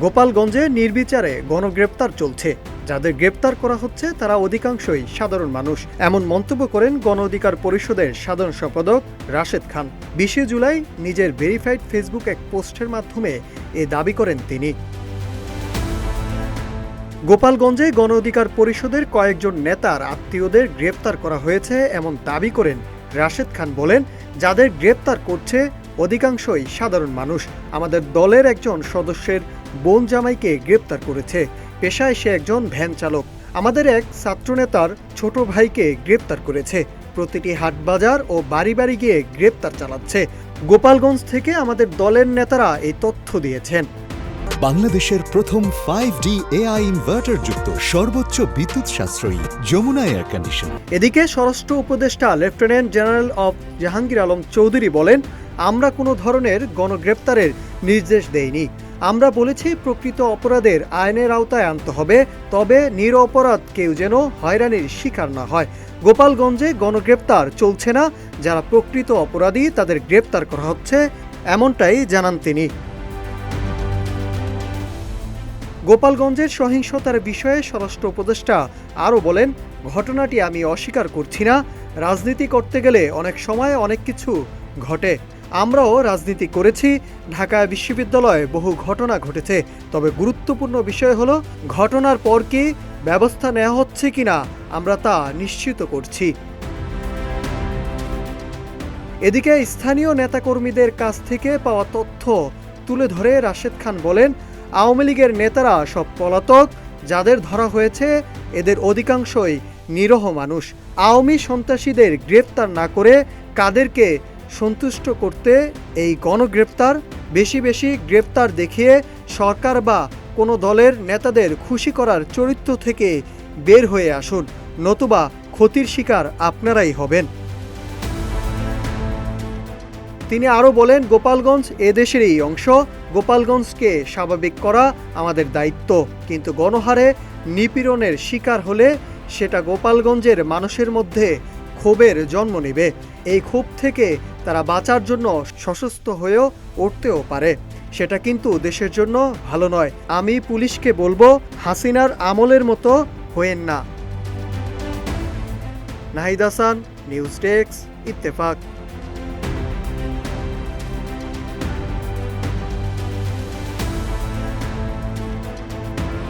গোপালগঞ্জে নির্বিচারে গণগ্রেপ্তার চলছে। যাদের গ্রেপ্তার করা হচ্ছে তারা অধিকাংশই সাধারণ মানুষ, এমন মন্তব্য করেন গণ অধিকার পরিষদের সাধারণ সম্পাদক রাশেদ খান। 20 জুলাই নিজের ভেরিফাইড ফেসবুক এক পোস্টের মাধ্যমে এ দাবি করেন তিনি। গোপালগঞ্জে গণ অধিকার পরিষদের কয়েকজন নেতার আত্মীয়দের গ্রেপ্তার করা হয়েছে এমন দাবি করেন রাশেদ খান। বলেন, যাদের গ্রেপ্তার করছে অধিকাংশই সাধারণ মানুষ। আমাদের দলের একজন সদস্যের বোন জামাইকে গ্রেপ্তার করেছে। পেশায় সে একজন ভ্যান চালক। আমাদের এক ছাত্রনেতার ছোট ভাইকে গ্রেপ্তার করেছে। প্রতিটি হাটবাজার ও বাড়ি বাড়ি গিয়ে গ্রেপ্তার চালাচ্ছে। গোপালগঞ্জ থেকে আমাদের দলের নেতারা এই তথ্য দিয়েছেন। বাংলাদেশের প্রথম 5D AI ইনভার্টার যুক্ত সর্বোচ্চ বিদ্যুৎ সাশ্রয়ী যমুনা এয়ার কন্ডিশন। এদিকে স্বরাষ্ট্র উপদেষ্টা lieutenant general of Jahangir Alam Chowdhury বলেন, আমরা কোনো ধরনের গণগ্রেপ্তারের নির্দেশ দেইনি। আমরা বলেছি প্রকৃত অপরাধের আইনের আওতায় আনতে হবে, তবে নিরপরাধ কেউ যেন হয়রানির শিকার না হয়। গোপালগঞ্জে গণগ্রেপ্তার চলছে না, যারা প্রকৃত অপরাধী তাদের গ্রেপ্তার করা হচ্ছে, এমনটাই জানান তিনি। গোপালগঞ্জের সহিংসতার বিষয়ে স্বরাষ্ট্র উপদেষ্টা আরও বলেন, ঘটনাটি আমি অস্বীকার করছি না। রাজনীতি করতে গেলে অনেক সময় অনেক কিছু ঘটে। আমরাও রাজনীতি করেছি। ঢাকা বিশ্ববিদ্যালয়ে বহু ঘটনা ঘটেছে। তবে গুরুত্বপূর্ণ বিষয় হলো ঘটনার পর কি ব্যবস্থা নেওয়া হচ্ছে কিনা আমরা তা নিশ্চিত করছি। এদিকে স্থানীয় নেতাকর্মীদের কাছ থেকে পাওয়া তথ্য তুলে ধরে রাশেদ খান বলেন, আওয়ামী লীগের নেতারা সব পলাতক। যাদের ধরা হয়েছে এদের অধিকাংশই নিরীহ মানুষ। আওয়ামী সন্ত্রাসীদের গ্রেপ্তার না করে কাদেরকে সন্তুষ্ট করতে এই গণগ্রেপ্তার? বেশি বেশি গ্রেপ্তার দেখিয়ে সরকার বা কোনো দলের নেতাদের খুশি করার চরিত্র থেকে বের হয়ে আসুন, নতুবা ক্ষতির শিকার আপনারাই হবেন। তিনি আরও বলেন, গোপালগঞ্জ এদেশেরই অংশ। গোপালগঞ্জকে স্বাভাবিক করা আমাদের দায়িত্ব। কিন্তু গণহারে নিপীড়নের শিকার হলে সেটা গোপালগঞ্জের মানুষের মধ্যে ক্ষোভের জন্ম নেবে। এই ক্ষোভ থেকে তারা বাঁচার জন্য সশস্ত্র হয়েও উঠতেও পারে। সেটা কিন্তু দেশের জন্য ভালো নয়। আমি পুলিশকে বলবো, হাসিনার আমলের মতো হয়েন না। Nahid Hasan, news desk, Ittefaq.